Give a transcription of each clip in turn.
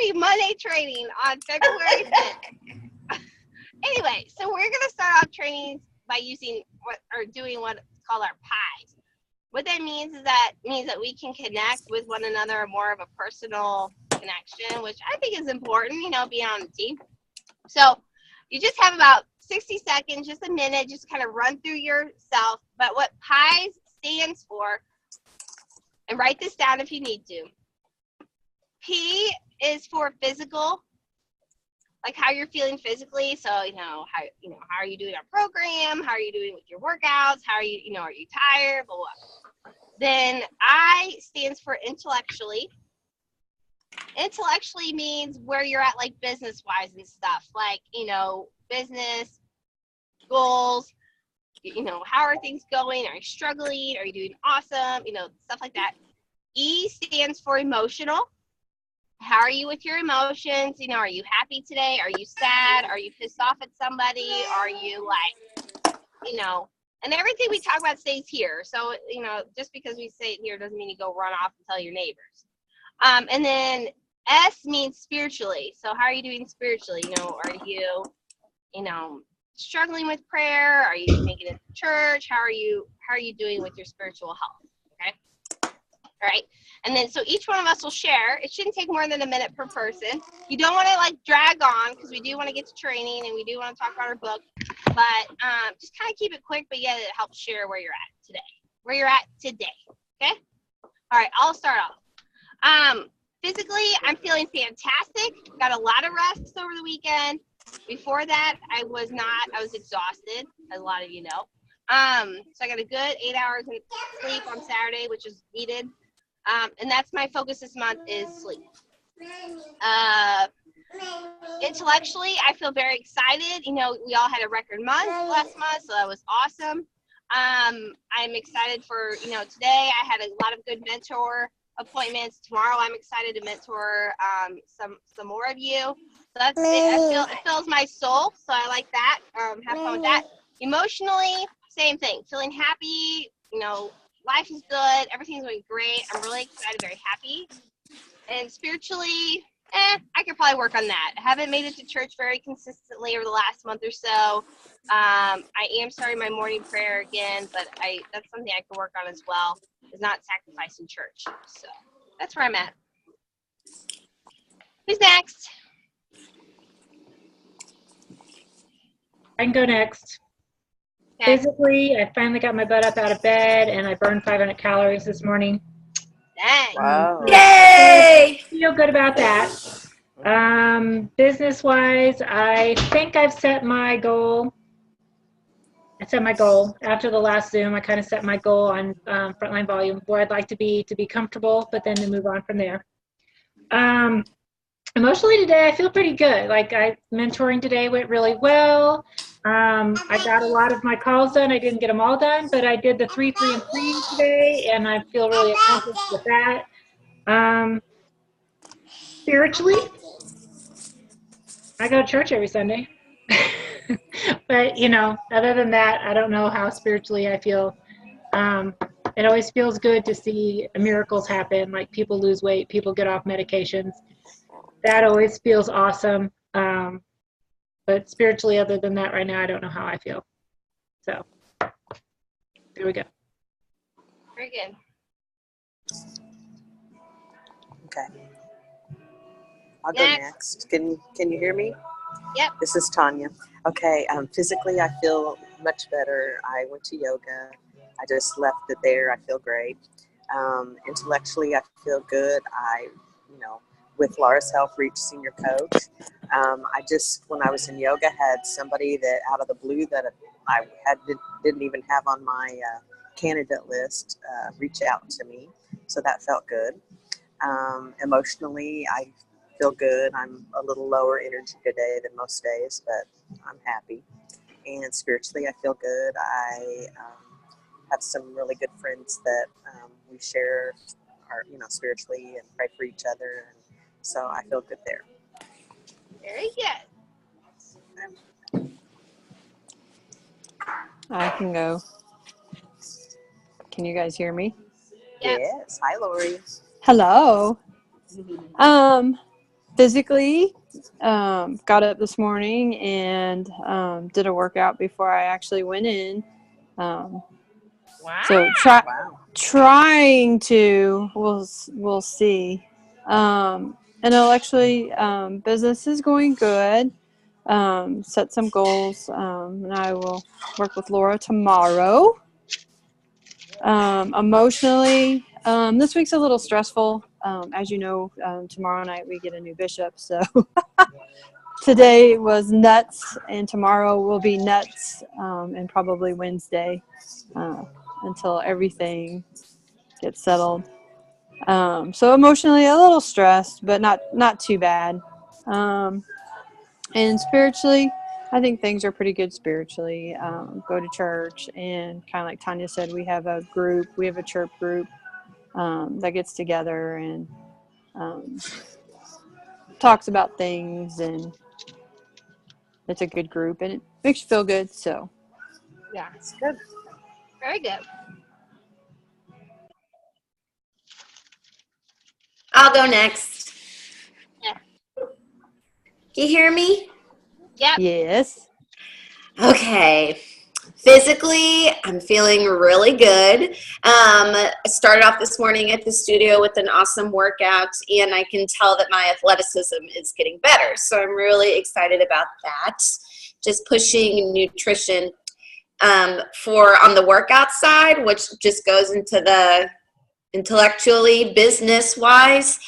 Happy Monday training on February 5th. Anyway, so we're going to start off trainings by doing what's called our pies. What that means is that we can connect with one another more of a personal connection, which I think is important, being on the team. So you just have about 60 seconds, just a minute, just kind of run through yourself. But what pies stands for, and write this down if you need to. P is for physical, like how you're feeling physically. So, how are you doing our program? How are you doing with your workouts? How are you, are you tired? Blah, blah. Then I stands for intellectually. Intellectually means where you're at, like business-wise and stuff, like, business, goals, how are things going? Are you struggling? Are you doing awesome? Stuff like that. E stands for emotional. How are you with your emotions? Are you happy today? Are you sad? Are you pissed off at somebody? Are you and everything we talk about stays here. So, just because we say it here doesn't mean you go run off and tell your neighbors. And then S means spiritually. So how are you doing spiritually? Are you, struggling with prayer? Are you making it to church? How are you doing with your spiritual health? Okay. All right. And then, so each one of us will share. It shouldn't take more than a minute per person. You don't want to drag on, because we do want to get to training and we do want to talk about our book, but just kind of keep it quick, but yet it helps share where you're at today. Okay. All right. I'll start off. Physically, I'm feeling fantastic. Got a lot of rest over the weekend. Before that, I was exhausted, as a lot of you know. So I got a good 8 hours of sleep on Saturday, which is needed. And that's my focus this month is sleep. Intellectually, I feel very excited. We all had a record month last month, so that was awesome. I'm excited for, today I had a lot of good mentor appointments. Tomorrow I'm excited to mentor some more of you. So that's it. It fills my soul, so I like that. Have fun with that. Emotionally, same thing. Feeling happy, life is good, everything's going great. I'm really excited, very happy. And spiritually, I could probably work on that. I haven't made it to church very consistently over the last month or so. I am starting my morning prayer again, but that's something I could work on as well, is not sacrificing church. So that's where I'm at. Who's next? I can go next. Okay. Physically, I finally got my butt up out of bed, and I burned 500 calories this morning. Dang. Wow. Yay! Feel good about that. Business-wise, I think I've set my goal. After the last Zoom. I kind of set my goal on frontline volume, where I'd like to be comfortable, but then to move on from there. Emotionally today, I feel pretty good. Mentoring today went really well. I got a lot of my calls done. I didn't get them all done, but I did the 3, 3, and 3 today, and I feel really accomplished with that. Spiritually, I go to church every Sunday. But, other than that, I don't know how spiritually I feel. It always feels good to see miracles happen, like people lose weight, people get off medications. That always feels awesome. But spiritually, other than that, right now, I don't know how I feel. So, there we go. Very good. Okay. I'll go next. Can you hear me? Yep. This is Tanya. Okay. Physically, I feel much better. I went to yoga. I just left it there. I feel great. Intellectually, I feel good. With Laura's help, reached senior coach. When I was in yoga, had somebody that out of the blue that I didn't even have on my candidate list reach out to me. So that felt good. Emotionally, I feel good. I'm a little lower energy today than most days, but I'm happy. And spiritually, I feel good. I have some really good friends that we share our, spiritually and pray for each other. And so I feel good there. Very good. I can go. Can you guys hear me? Yep. Yes. Hi, Lori. Hello. physically, got up this morning and did a workout before I actually went in. Wow. So Wow. trying to, we'll see. And intellectually, business is going good. Set some goals, and I will work with Laura tomorrow. Emotionally, this week's a little stressful. As you know, tomorrow night we get a new bishop, so today was nuts, and tomorrow will be nuts, and probably Wednesday, until everything gets settled. So emotionally a little stressed, but not too bad. And spiritually, I think things are pretty good spiritually. Go to church, and kind of like Tanya said, we have a church group that gets together and talks about things, and it's a good group, and it makes you feel good. So Yeah. It's good. Very good. I'll go next. Yeah. Can you hear me? Yep. yes. Okay. Physically, I'm feeling really good. I started off this morning at the studio with an awesome workout, and I can tell that my athleticism is getting better. So I'm really excited about that. Just pushing nutrition for on the workout side, which just goes into the intellectually, business-wise.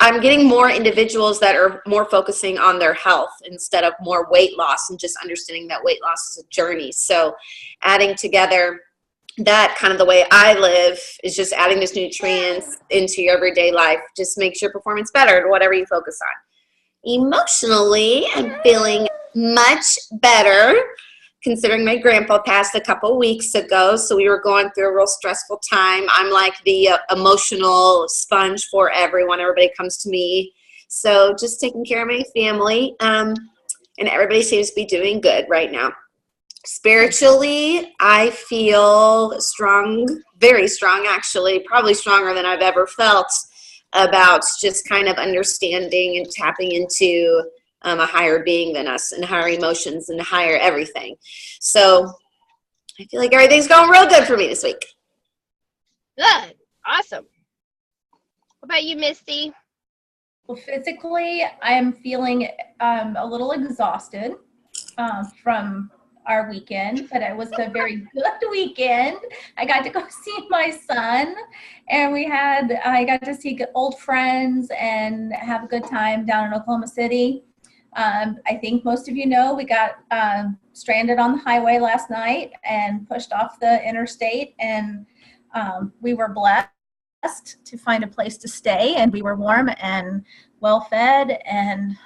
I'm getting more individuals that are more focusing on their health instead of more weight loss, and just understanding that weight loss is a journey. So adding together that kind of the way I live is just adding those nutrients into your everyday life just makes your performance better, whatever you focus on. Emotionally, I'm feeling much better, considering my grandpa passed a couple weeks ago, so we were going through a real stressful time. I'm like the emotional sponge for everyone. Everybody comes to me. So just taking care of my family, and everybody seems to be doing good right now. Spiritually, I feel strong, very strong actually, probably stronger than I've ever felt, about just kind of understanding and tapping into a higher being than us, and higher emotions, and higher everything. So I feel like everything's going real good for me this week. Good. Awesome. What about you, Misty? Well, physically, I'm feeling a little exhausted from our weekend, but it was a very good weekend. I got to go see my son, and I got to see old friends and have a good time down in Oklahoma City. I think most of you know we got stranded on the highway last night and pushed off the interstate, and we were blessed to find a place to stay, and we were warm and well fed and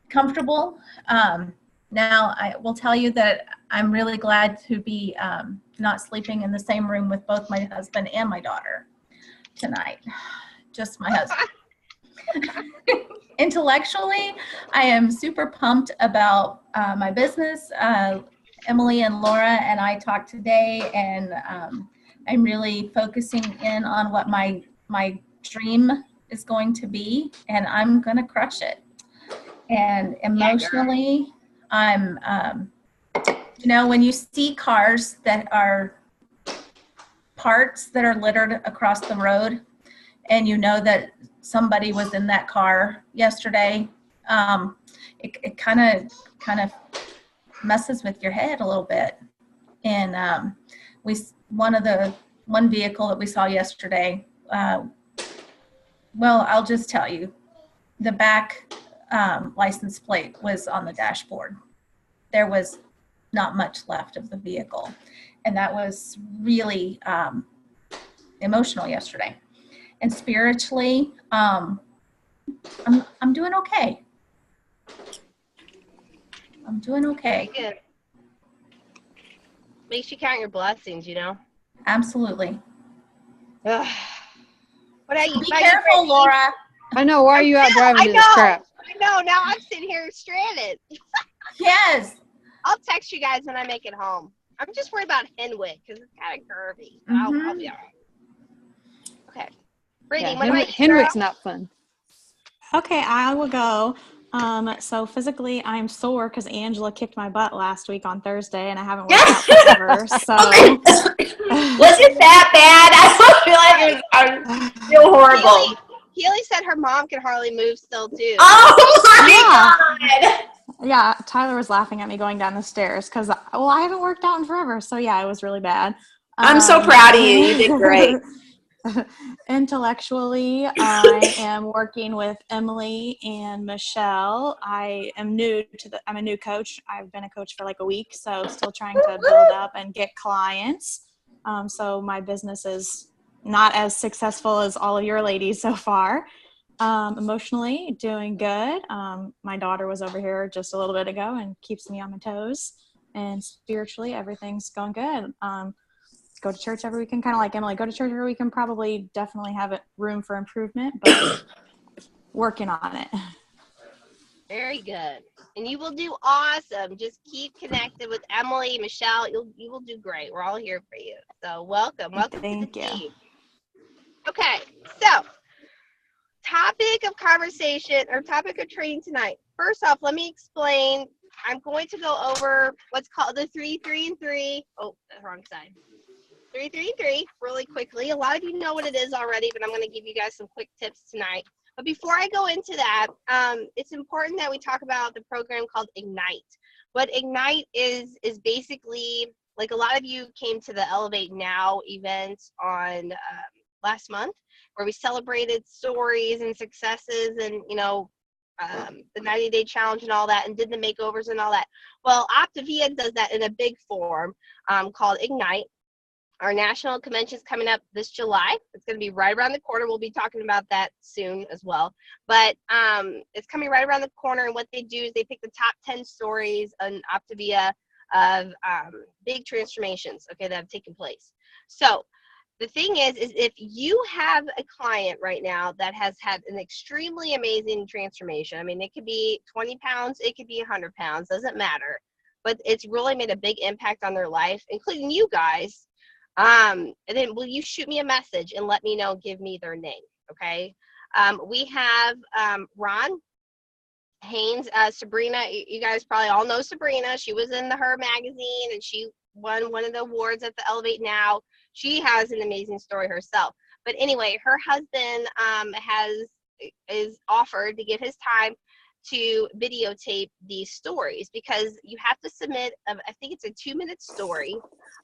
comfortable. Now I will tell you that I'm really glad to be not sleeping in the same room with both my husband and my daughter tonight. Just my husband. Intellectually, I am super pumped about my business. Emily and Laura and I talked today, and I'm really focusing in on what my dream is going to be, and I'm going to crush it. And emotionally, I'm, when you see cars that are parts that are littered across the road, and you know that somebody was in that car yesterday, it kind of messes with your head a little bit. And one vehicle that we saw yesterday, well, I'll just tell you, the back license plate was on the dashboard. There was not much left of the vehicle, and that was really emotional yesterday. And spiritually, I'm doing okay. I'm doing okay. Good. Makes you count your blessings, Absolutely. Ugh. What are you? Be careful, Laura. I know. Why are you out driving to this crap? I know. Now I'm sitting here stranded. Yes. I'll text you guys when I make it home. I'm just worried about Henwick because it's kind of curvy. I'll be all right. Okay. Brittany, what about you? Henwick's not fun. Okay, I will go. So physically, I'm sore because Angela kicked my butt last week on Thursday, and I haven't worked out forever. So, Was it that bad? I don't feel like it was. I feel horrible. Keely said her mom can hardly move still too. Oh my God! Yeah, Tyler was laughing at me going down the stairs because, well, I haven't worked out in forever. So yeah, it was really bad. I'm so proud of you. You did great. Intellectually, I am working with Emily and Michelle. I'm a new coach. I've been a coach for like a week, so still trying to build up and get clients. So my business is not as successful as all of your ladies so far. Emotionally, doing good. My daughter was over here just a little bit ago and keeps me on my toes. And spiritually, everything's going good. Go to church every weekend, kind of like Emily. Go to church every weekend. Probably, definitely have room for improvement, but working on it. Very good. And you will do awesome. Just keep connected with Emily, Michelle. You will do great. We're all here for you. So welcome to the team. Okay, so topic of conversation or topic of training tonight. First off, let me explain. I'm going to go over what's called the 3, 3, and 3. Oh, the wrong side. 3, 3, and 3 really quickly. A lot of you know what it is already, but I'm going to give you guys some quick tips tonight. But before I go into that, it's important that we talk about the program called Ignite. What Ignite is basically, like a lot of you came to the Elevate Now event on last month, where we celebrated stories and successes and, you know, the 90-day challenge and all that, and did the makeovers and all that. Well, Optavia does that in a big form called Ignite. Our national convention is coming up this July. It's going to be right around the corner. We'll be talking about that soon as well. But it's coming right around the corner, and what they do is they pick the top 10 stories on Optavia of big transformations, okay, that have taken place. So the thing is if you have a client right now that has had an extremely amazing transformation, I mean, it could be 20 pounds, it could be 100 pounds, doesn't matter, but it's really made a big impact on their life, including you guys. And then will you shoot me a message and let me know, give me their name, okay? We have Ron Haynes, Sabrina. You guys probably all know Sabrina. She was in the Her magazine and she won one of the awards at the Elevate Now. She has an amazing story herself. But anyway, her husband is offered to give his time to videotape these stories, because you have to submit, I think it's a 2-minute story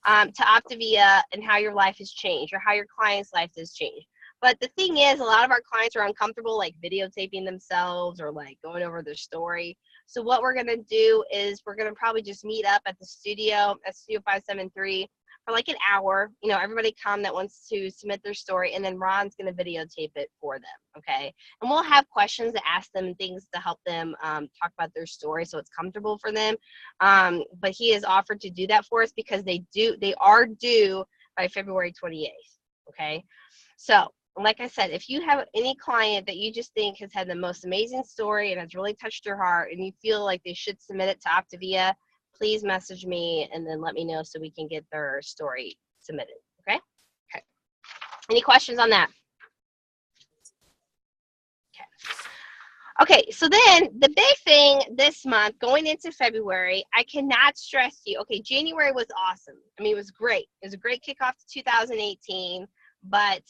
to Optavia and how your life has changed or how your client's life has changed. But the thing is, a lot of our clients are uncomfortable like videotaping themselves or like going over their story. So what we're going to do is we're going to probably just meet up at the studio at Studio 573 for like an hour. You know, everybody come that wants to submit their story, and then Ron's going to videotape it for them, okay? And we'll have questions to ask them and things to help them talk about their story so it's comfortable for them. But he has offered to do that for us because they are due by February 28th, okay? So like I said, if you have any client that you just think has had the most amazing story and has really touched your heart and you feel like they should submit it to Optavia, please message me and then let me know so we can get their story submitted, okay? Okay. Any questions on that? Okay, so then the big thing this month, going into February, I cannot stress to you, okay, January was awesome. I mean, it was great. It was a great kickoff to 2018. But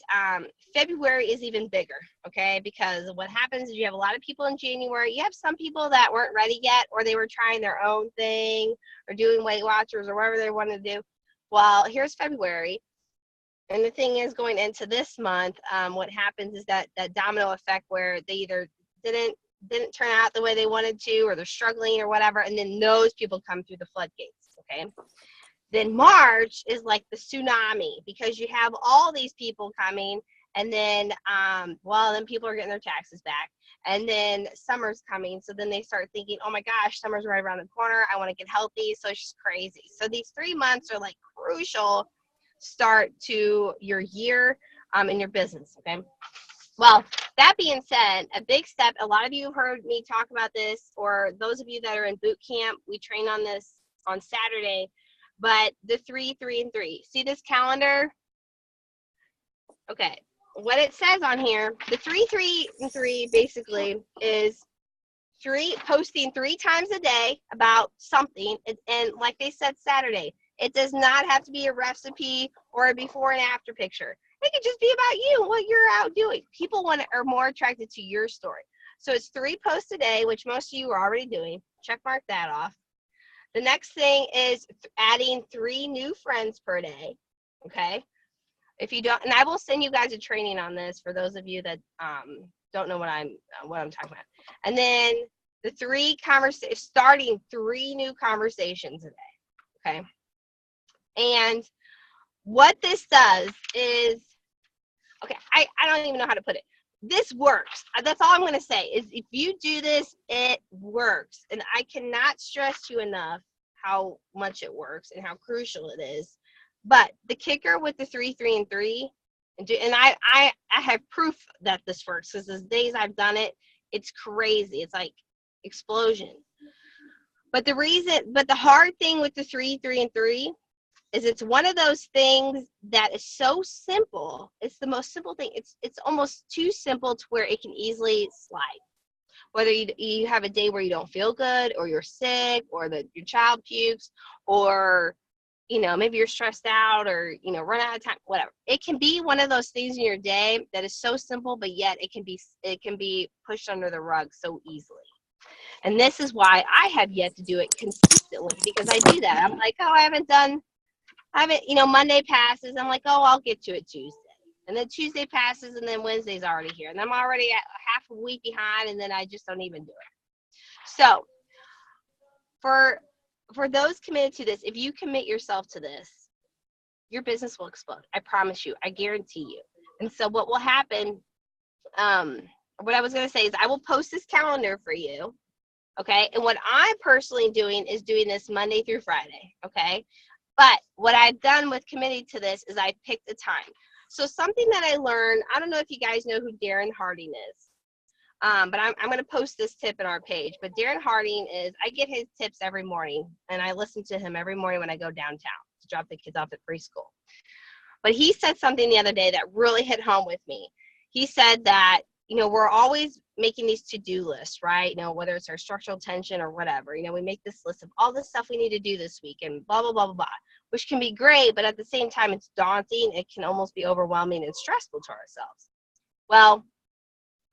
February is even bigger, okay? Because what happens is you have a lot of people in January. You have some people that weren't ready yet, or they were trying their own thing or doing Weight Watchers or whatever they wanted to do. Well, here's February. And the thing is, going into this month, what happens is that domino effect where they either didn't turn out the way they wanted to, or they're struggling or whatever, and then those people come through the floodgates, okay? Then March is like the tsunami, because you have all these people coming, and then, then people are getting their taxes back. And then summer's coming, so then they start thinking, oh my gosh, summer's right around the corner. I want to get healthy, so it's just crazy. So these 3 months are like crucial start to your year in your business, okay? Well, that being said, a big step, a lot of you heard me talk about this, or those of you that are in boot camp, we train on this on Saturday. But the 3, 3, and 3. See this calendar? Okay. what it says on here, the 3, 3, and 3 basically is posting 3 times a day about something. And like they said Saturday, it does not have to be a recipe or a before and after picture. It could just be about you and what you're out doing. People are more attracted to your story. So it's 3 posts a day, which most of you are already doing. Check mark that off. The next thing is adding 3 new friends per day. Okay. If you don't, and I will send you guys a training on this for those of you that don't know what I'm talking about. And then the 3 starting 3 new conversations a day. Okay. And what this does is, okay, I don't even know how to put it. This works. That's all I'm going to say is if you do this, it works. And I cannot stress you enough how much it works and how crucial it is. But the kicker with the 3, 3, and 3, and I have proof that this works because the days I've done it, it's crazy. It's like explosion. But the hard thing with the 3, 3, and 3 is it's one of those things that is so simple. It's the most simple thing. It's almost too simple to where it can easily slide. Whether you have a day where you don't feel good, or you're sick, or your child pukes, or maybe you're stressed out, or run out of time, whatever. It can be one of those things in your day that is so simple, but yet it can be pushed under the rug so easily. And this is why I have yet to do it consistently, because I do that. I'm like, oh, I haven't, Monday passes. I'm like, oh, I'll get to it Tuesday. And then Tuesday passes, and then Wednesday's already here. And I'm already at half a week behind, and then I just don't even do it. So for those committed to this, if you commit yourself to this, your business will explode. I promise you. I guarantee you. And so what will happen, what I was going to say is I will post this calendar for you, okay? And what I'm personally doing is doing this Monday through Friday, okay? But what I've done with committing to this is I picked a time. So something that I learned, I don't know if you guys know who Darren Harding is, but I'm going to post this tip in our page. But Darren Harding I get his tips every morning, and I listen to him every morning when I go downtown to drop the kids off at preschool. But he said something the other day that really hit home with me. He said that, we're always making these to-do lists, right? Whether it's our structural tension or whatever, we make this list of all the stuff we need to do this week and blah, blah, blah, blah, blah, which can be great, but at the same time, it's daunting. It can almost be overwhelming and stressful to ourselves. Well,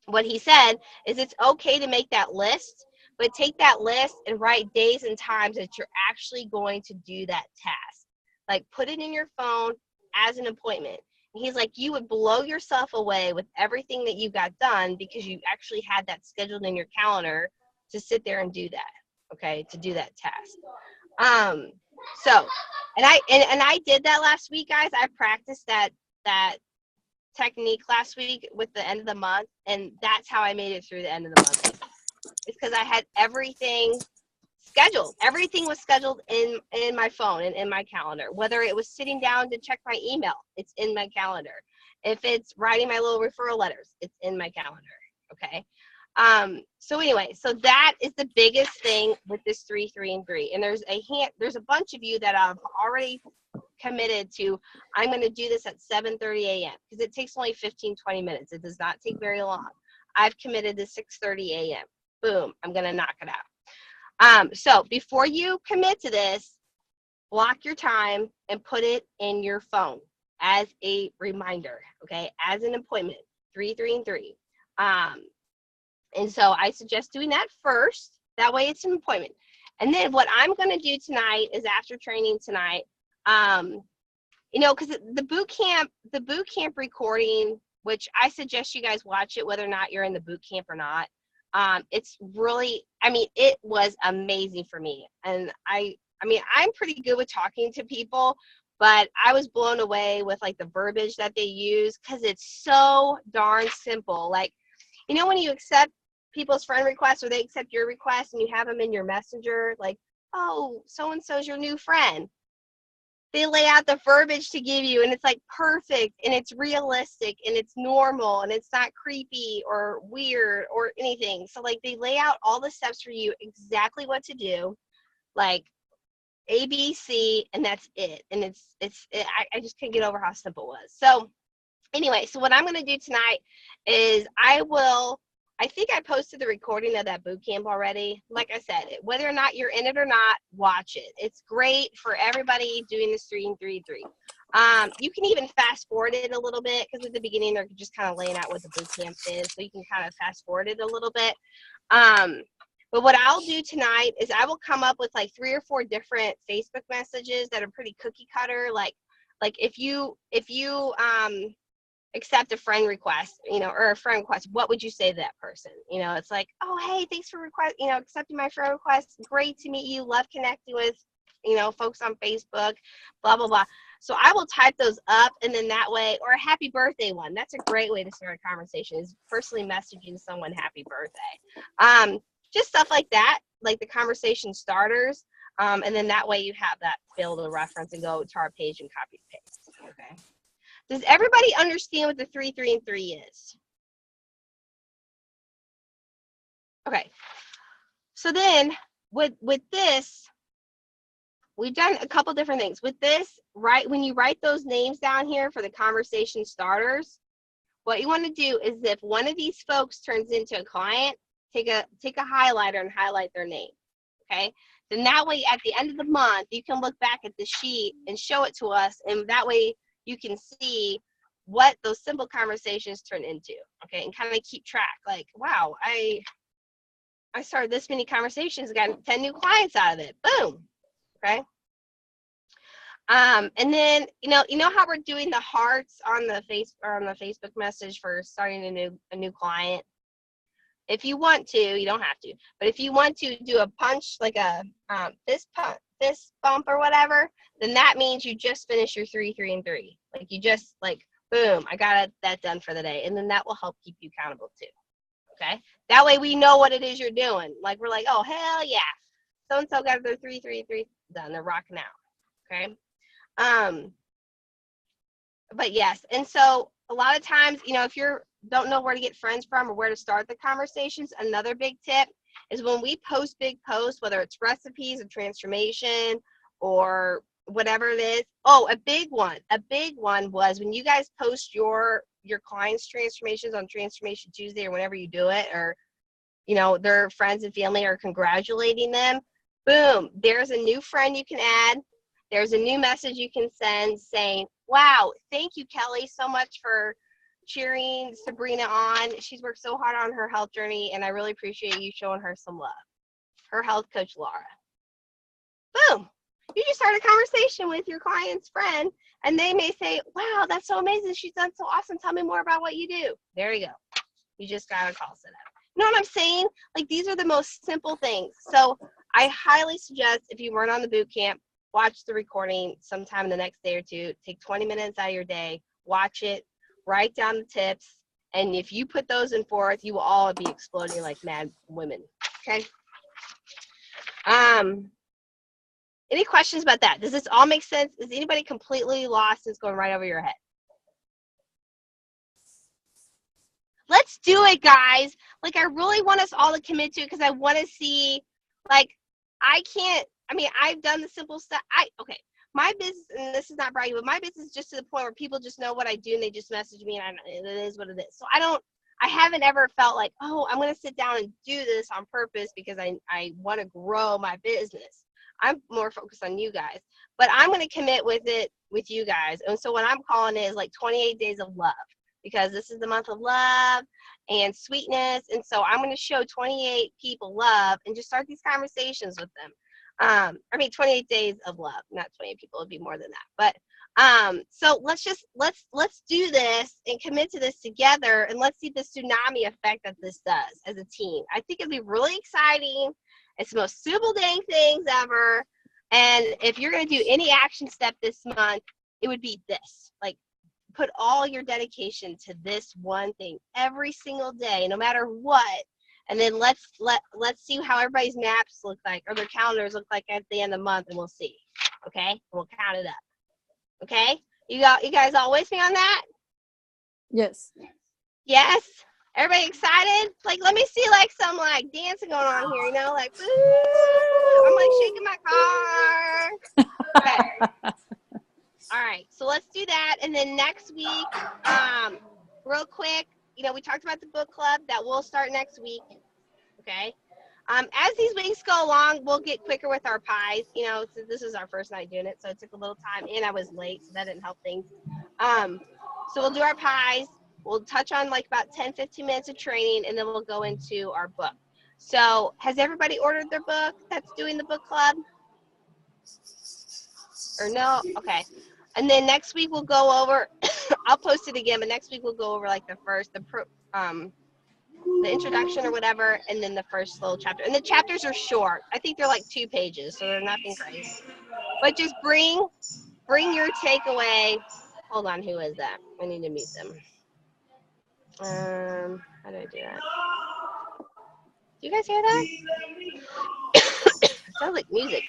what he said is it's okay to make that list, but take that list and write days and times that you're actually going to do that task. Like put it in your phone as an appointment. He's like, you would blow yourself away with everything that you got done because you actually had that scheduled in your calendar to sit there and do that, okay, to do that task. So, and I did that last week, guys. I practiced that technique last week with the end of the month, and that's how I made it through the end of the month. It's because I had everything scheduled. Everything was scheduled in my phone and in my calendar. Whether it was sitting down to check my email, it's in my calendar. If it's writing my little referral letters, it's in my calendar. Okay. So anyway, so that is the biggest thing with this 3, 3, and 3. And there's a bunch of you that have already committed to, I'm going to do this at 7:30 a.m. because it takes only 15-20 minutes. It does not take very long. I've committed to 6:30 a.m. Boom, I'm going to knock it out. So before you commit to this, block your time and put it in your phone as a reminder, okay, as an appointment, 3, 3, and 3. And so I suggest doing that first. That way it's an appointment. And then what I'm going to do tonight is after training tonight, because the boot camp recording, which I suggest you guys watch it, whether or not you're in the boot camp or not. It's really, it was amazing for me. And I'm pretty good with talking to people, but I was blown away with like the verbiage that they use because it's so darn simple. Like, when you accept people's friend requests or they accept your request and you have them in your messenger, like, oh, so-and-so's your new friend. They lay out the verbiage to give you, and it's like perfect, and it's realistic, and it's normal, and it's not creepy or weird or anything. So like they lay out all the steps for you, exactly what to do, like ABC, and that's it. And I just couldn't get over how simple it was. So Anyway, so what I'm going to do tonight is I think I posted the recording of that boot camp already. Like I said, whether or not you're in it or not, watch it. It's great for everybody doing this 3 and 3 3. You can even fast forward it a little bit, because at the beginning they're just kind of laying out what the boot camp is, so you can kind of fast forward it a little bit. But what I'll do tonight is I will come up with like 3 or 4 different Facebook messages that are pretty cookie cutter, like if you accept a friend request, or a friend request, what would you say to that person? It's like, oh, hey, thanks for accepting my friend request. Great to meet you. Love connecting with, folks on Facebook, blah, blah, blah. So I will type those up, and then that way, or a happy birthday one. That's a great way to start a conversation, is personally messaging someone happy birthday. Just stuff like that, like the conversation starters. And then that way you have that to be able to reference and go to our page and copy and paste. Okay. Does everybody understand what the 3 3 and 3 is? Okay. So then with this, we've done a couple different things. With this, right, when you write those names down here for the conversation starters, what you want to do is, if one of these folks turns into a client, take a highlighter and highlight their name. Okay. Then that way at the end of the month, you can look back at the sheet and show it to us, and that way you can see what those simple conversations turn into, okay, and kind of keep track. Like, wow, I started this many conversations, got 10 new clients out of it. Boom. Okay. And then you know how we're doing the hearts on the Facebook message for starting a new client. If you want to, you don't have to, but if you want to do a punch, like a fist bump or whatever, then that means you just finished your 3 3 and 3. Like, you just, like, boom, I got that done for the day. And then that will help keep you accountable too. Okay. That way we know what it is you're doing. Like, we're like, oh, hell yeah, so-and-so got their 3 3 3 done. They're rocking out. Okay. But yes. And so a lot of times, if you don't know where to get friends from or where to start the conversations, another big tip is, when we post big posts, whether it's recipes or transformation or whatever it is. Oh, a big one was when you guys post your clients' transformations on Transformation Tuesday, or whenever you do it, or their friends and family are congratulating them. Boom, there's a new friend you can add. There's a new message you can send saying, wow, thank you, Kelly, so much for cheering Sabrina on. She's worked so hard on her health journey, and I really appreciate you showing her some love. Her health coach, Laura. Boom. You just start a conversation with your client's friend, and they may say, wow, that's so amazing. She's done so awesome. Tell me more about what you do. There you go. You just got a call set up. You know what I'm saying? Like, these are the most simple things. So I highly suggest, if you weren't on the boot camp, watch the recording sometime in the next day or two. Take 20 minutes out of your day, watch it, write down the tips, and if you put those in forth, you will all be exploding like mad women. Okay. Any questions about that? Does this all make sense? Is anybody completely lost and it's going right over your head? Let's do it, guys. Like, I really want us all to commit to it, because I want to see, like, I've done the simple stuff. Okay, my business, and this is not bragging, but my business is just to the point where people just know what I do, and they just message me, and it is what it is. So I haven't ever felt like, oh, I'm going to sit down and do this on purpose because I want to grow my business. I'm more focused on you guys, but I'm going to commit with it with you guys. And so what I'm calling it is like 28 days of love, because this is the month of love and sweetness. And so I'm going to show 28 people love and just start these conversations with them. 28 days of love, not 28 people, it'd be more than that. But so let's do this and commit to this together, and let's see the tsunami effect that this does as a team. I think it'd be really exciting. It's the most simple dang things ever. And if you're going to do any action step this month, it would be this. Like, put all your dedication to this one thing every single day, no matter what. And then let's see how everybody's maps look like, or their calendars look like at the end of the month, and we'll see. Okay? And we'll count it up. Okay? You guys all with me on that? Yes. Yes? Everybody excited? Like, let me see, like, some, like, dancing going on here, like, woo! I'm, like, shaking my car. Okay. All right, so let's do that. And then next week, real quick, we talked about the book club that will start next week. Okay. As these weeks go along, we'll get quicker with our pies. So this is our first night doing it, so it took a little time, and I was late, so that didn't help things. So we'll do our pies. We'll touch on like about 10, 15 minutes of training, and then we'll go into our book. So has everybody ordered their book that's doing the book club? Or no? Okay. And then next week we'll go over, I'll post it again, but next week we'll go over like the introduction or whatever, and then the first little chapter. And the chapters are short. I think they're like 2 pages, so they're nothing crazy. But just bring your takeaway. Hold on, who is that? I need to mute them. How do I do that? Do you guys hear that? It sounds like music.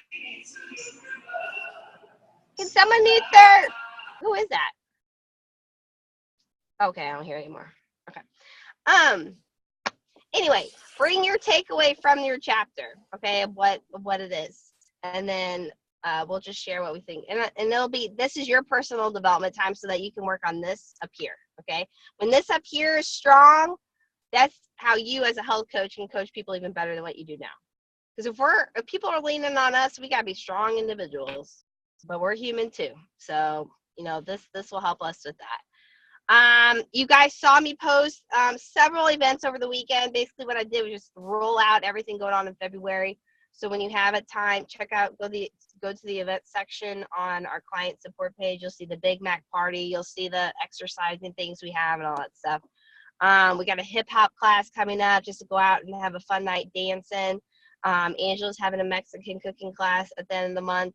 Can someone mute their? Who is that? Okay, I don't hear it anymore. Okay. Anyway, bring your takeaway from your chapter, okay, of what it is, and then we'll just share what we think, and this is your personal development time, so that you can work on this up here, okay? When this up here is strong, that's how you as a health coach can coach people even better than what you do now. Because if people are leaning on us, we gotta be strong individuals, but we're human too. So this will help us with that. You guys saw me post several events over the weekend. Basically what I did was just roll out everything going on in February. So when you have a time, go to the event section on our client support page. You'll see the Big Mac party. You'll see the exercising things we have and all that stuff. We got a hip hop class coming up just to go out and have a fun night dancing. Angela's having a Mexican cooking class at the end of the month.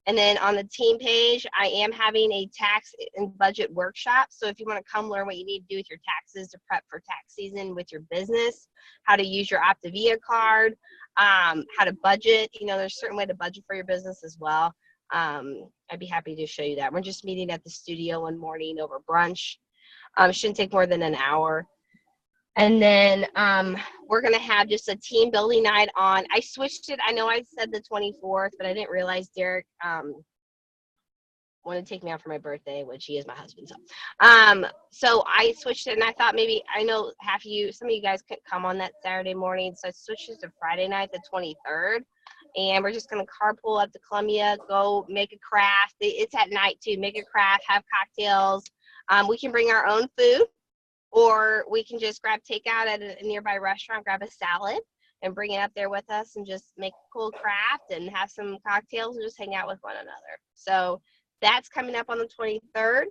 And then on the team page, I am having a tax and budget workshop. So if you want to come learn what you need to do with your taxes to prep for tax season with your business, how to use your Optavia card, how to budget, there's a certain way to budget for your business as well. I'd be happy to show you that. We're just meeting at the studio one morning over brunch. It shouldn't take more than an hour. And then we're going to have just a team building night on. I switched it. I know I said the 24th, but I didn't realize Derek wanted to take me out for my birthday, which he is my husband. So I switched it, and I thought I know some of you guys couldn't come on that Saturday morning, so I switched it to Friday night, the 23rd. And we're just going to carpool up to Columbia, go make a craft. It's at night too. Make a craft, have cocktails. We can bring our own food. Or we can just grab takeout at a nearby restaurant, grab a salad, and bring it up there with us and just make a cool craft and have some cocktails and just hang out with one another. So that's coming up on the 23rd.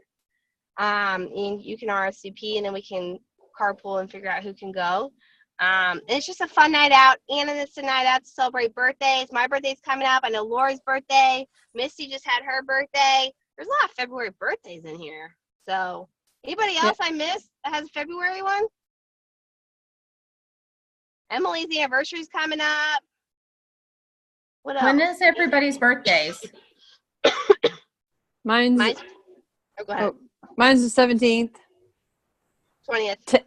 And you can RSVP, and then we can carpool and figure out who can go. And it's just a fun night out. And it's a night out to celebrate birthdays. My birthday's coming up. I know Lori's birthday. Misty just had her birthday. There's a lot of February birthdays in here. So anybody else I missed that has a February one? Emily's anniversary's coming up. What else? When is everybody's birthdays? Mine's oh, go ahead. Mine's the 17th. 20th.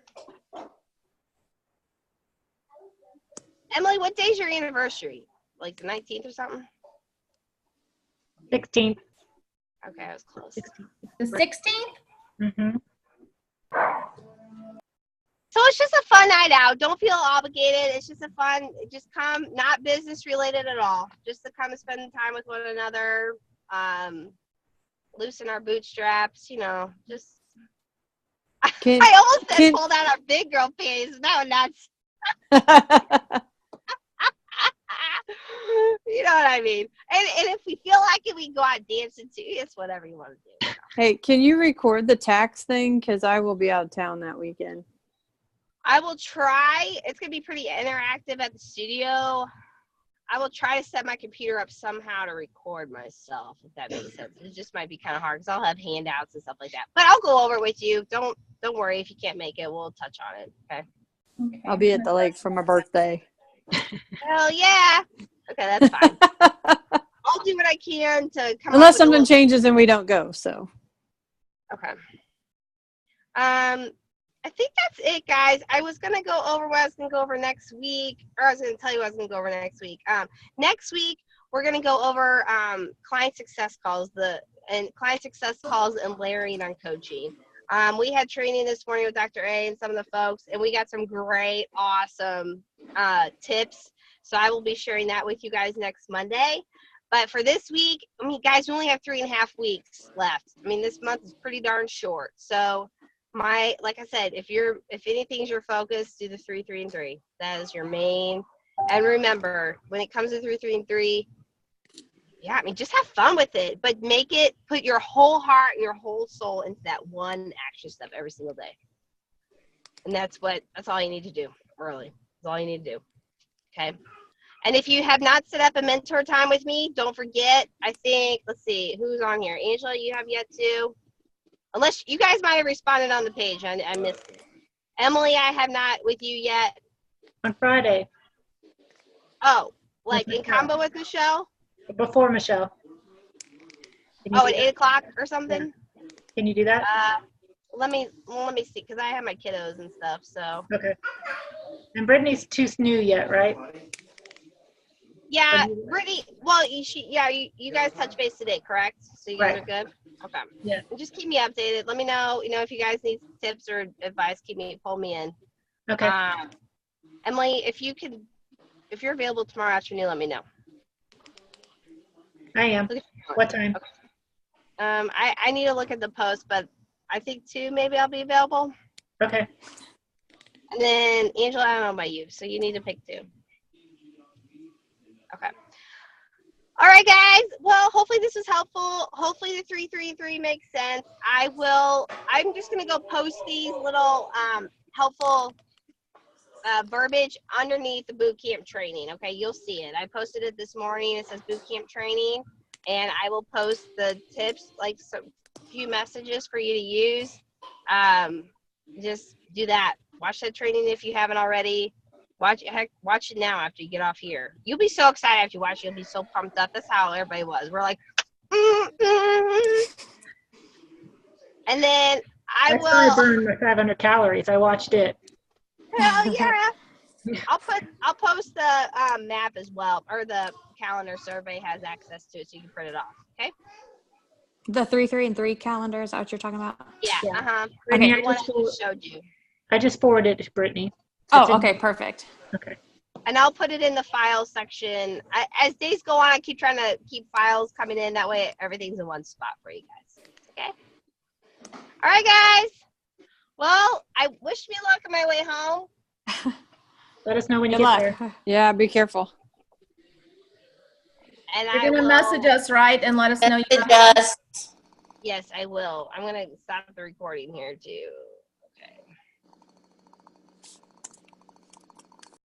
Emily, what day's your anniversary? Like the 19th or something? 16th. Okay, I was close. 16th. The 16th? Mm-hmm. So it's just a fun night out. Don't feel obligated. It's just just come, not business related at all. Just to come and spend time with one another, loosen our bootstraps, just. I almost said pull down our big girl panties. No, nuts. You know what I mean? And if we feel like it, we can go out dancing too. It's whatever you want to do. Hey, can you record the tax thing? Because I will be out of town that weekend. I will try. It's going to be pretty interactive at the studio. I will try to set my computer up somehow to record myself, if that makes sense. It just might be kind of hard because I'll have handouts and stuff like that. But I'll go over it with you. Don't worry if you can't make it. We'll touch on it. Okay. I'll be at the lake for my birthday. Hell yeah. Okay, that's fine. I'll do what I can to come unless something changes and we don't go. So. Okay. I think that's it, guys. I was going to go over what I was going to go over next week, or I was going to tell you what I was going to go over next week. Next week, we're going to go over client success calls, the and client success calls and layering on coaching. We had training this morning with Dr. A and some of the folks, and we got some great, awesome tips. So I will be sharing that with you guys next Monday. But for this week, I mean, guys, we only have 3.5 weeks left. I mean, this month is pretty darn short. So like I said, if anything's your focus, do the 3, 3, and 3. That is your main. And remember, when it comes to 3, 3, and 3, yeah, I mean, just have fun with it, but put your whole heart and your whole soul into that one action step every single day. And that's all you need to do, really. That's all you need to do. Okay. And if you have not set up a mentor time with me, don't forget, let's see, who's on here? Angela, you have yet to? Unless you guys might have responded on the page. I missed it. Emily, I have not with you yet. On Friday. Oh, like in combo with Michelle? Before Michelle. Oh, at 8 o'clock or something? Yeah. Can you do that? Let me see, because I have my kiddos and stuff, so. Okay. And Brittany's too new yet, right? Yeah, Brittany, well, you guys touch base today, correct? So you guys are good? Okay. Yeah. Just keep me updated. Let me know, if you guys need tips or advice, pull me in. Okay. Emily, if you're available tomorrow afternoon, let me know. I am. What time? Okay. I need to look at the post, but I think 2 maybe I'll be available. Okay. And then Angela, I don't know about you, so you need to pick 2. Okay. All right, guys. Well, hopefully this was helpful. Hopefully the 3, 3, and 3 makes sense. I'm just gonna go post these little helpful verbiage underneath the boot camp training. Okay, you'll see it. I posted it this morning. It says boot camp training, and I will post the tips, like some few messages for you to use. Just do that. Watch that training if you haven't already. Watch it now after you get off here. You'll be so excited after you watch it. You'll be so pumped up. That's how everybody was. We're like, and then I burned my 500 calories. I watched it. Hell yeah. I'll post the map as well, or the calendar, so everybody has access to it, so you can print it off. Okay. The 3, 3, and 3 calendar, is that what you're talking about? Yeah. Brittany, The one I just showed you. I just forwarded it to Brittany. Okay, perfect. Okay. And I'll put it in the files section. As days go on, I keep trying to keep files coming in. That way everything's in one spot for you guys. Okay? All right, guys. Well, I wish me luck on my way home. Let us know when you Good get luck. there. Yeah, be careful. And You're going to message us, right? And let us know. It does. Yes, I will. I'm going to stop the recording here, too.